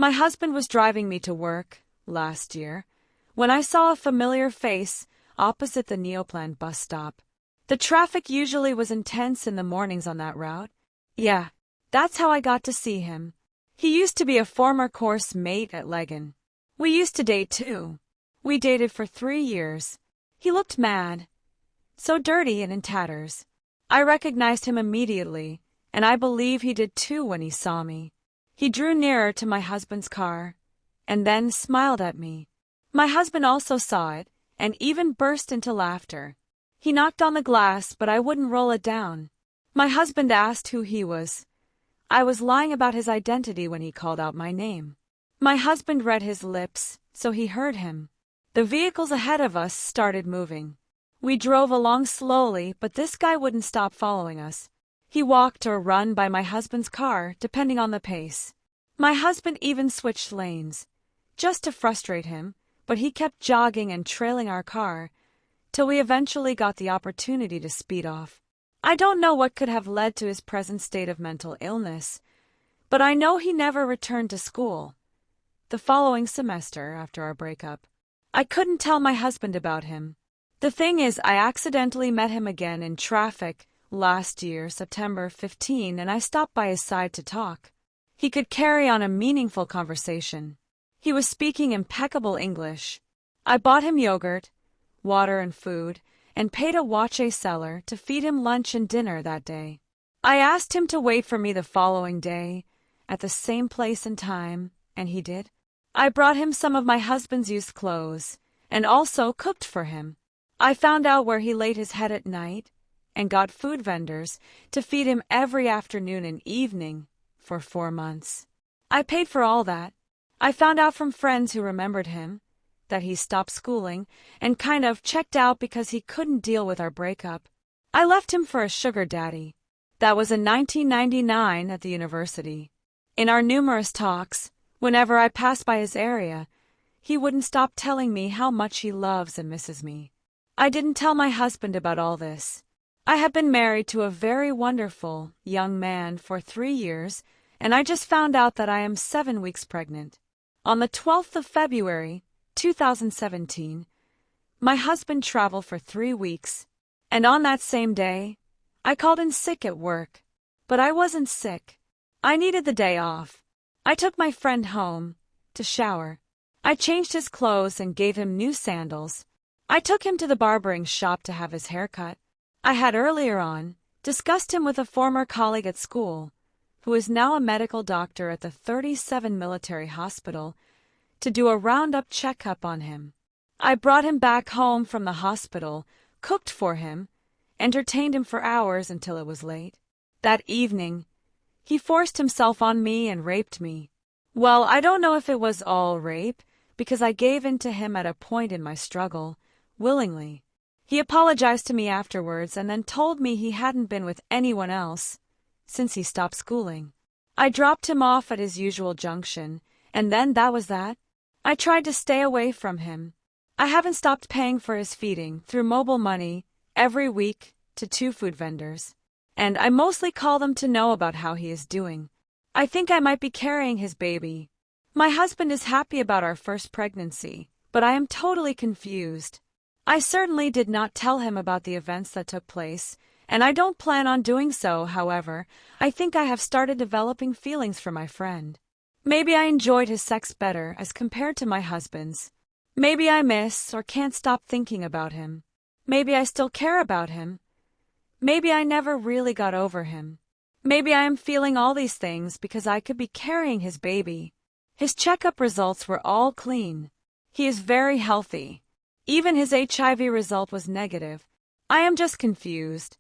My husband was driving me to work last year when I saw a familiar face opposite the Neoplan bus stop. The traffic usually was intense in the mornings on that route. Yeah, that's how I got to see him. He used to be a former course mate at Legan. We used to date too. We dated for 3 years. He looked mad, so dirty and in tatters. I recognized him immediately, and I believe he did too when he saw me. He drew nearer to my husband's car, and then smiled at me. My husband also saw it, and even burst into laughter. He knocked on the glass, but I wouldn't roll it down. My husband asked who he was. I was lying about his identity when he called out my name. My husband read his lips, so he heard him. The vehicles ahead of us started moving. We drove along slowly, but this guy wouldn't stop following us. He walked or run by my husband's car, depending on the pace. My husband even switched lanes, just to frustrate him, but he kept jogging and trailing our car, till we eventually got the opportunity to speed off. I don't know what could have led to his present state of mental illness, but I know he never returned to school. The following semester, after our breakup, I couldn't tell my husband about him. The thing is, I accidentally met him again in traffic last year, September 15, and I stopped by his side to talk. He could carry on a meaningful conversation. He was speaking impeccable English. I bought him yogurt, water and food, and paid a watch seller to feed him lunch and dinner that day. I asked him to wait for me the following day, at the same place and time, and he did. I brought him some of my husband's used clothes, and also cooked for him. I found out where he laid his head at night, and got food vendors to feed him every afternoon and evening for 4 months. I paid for all that. I found out from friends who remembered him that he stopped schooling and kind of checked out because he couldn't deal with our breakup. I left him for a sugar daddy. That was in 1999 at the university. In our numerous talks, whenever I passed by his area, he wouldn't stop telling me how much he loves and misses me. I didn't tell my husband about all this. I have been married to a very wonderful young man for 3 years, and I just found out that I am 7 weeks pregnant. On the 12th of February, 2017, my husband traveled for 3 weeks, and on that same day, I called in sick at work. But I wasn't sick. I needed the day off. I took my friend home to shower. I changed his clothes and gave him new sandals. I took him to the barbering shop to have his hair cut. I had earlier on discussed him with a former colleague at school, who is now a medical doctor at the 37 Military Hospital, to do a roundup checkup on him. I brought him back home from the hospital, cooked for him, entertained him for hours until it was late. That evening, he forced himself on me and raped me. Well, I don't know if it was all rape, because I gave in to him at a point in my struggle, willingly. He apologized to me afterwards and then told me he hadn't been with anyone else since he stopped schooling. I dropped him off at his usual junction, and then that was that. I tried to stay away from him. I haven't stopped paying for his feeding through mobile money every week to 2 food vendors, and I mostly call them to know about how he is doing. I think I might be carrying his baby. My husband is happy about our first pregnancy, but I am totally confused. I certainly did not tell him about the events that took place, and I don't plan on doing so. However, I think I have started developing feelings for my friend. Maybe I enjoyed his sex better as compared to my husband's. Maybe I miss or can't stop thinking about him. Maybe I still care about him. Maybe I never really got over him. Maybe I am feeling all these things because I could be carrying his baby. His checkup results were all clean. He is very healthy. Even his HIV result was negative. I am just confused.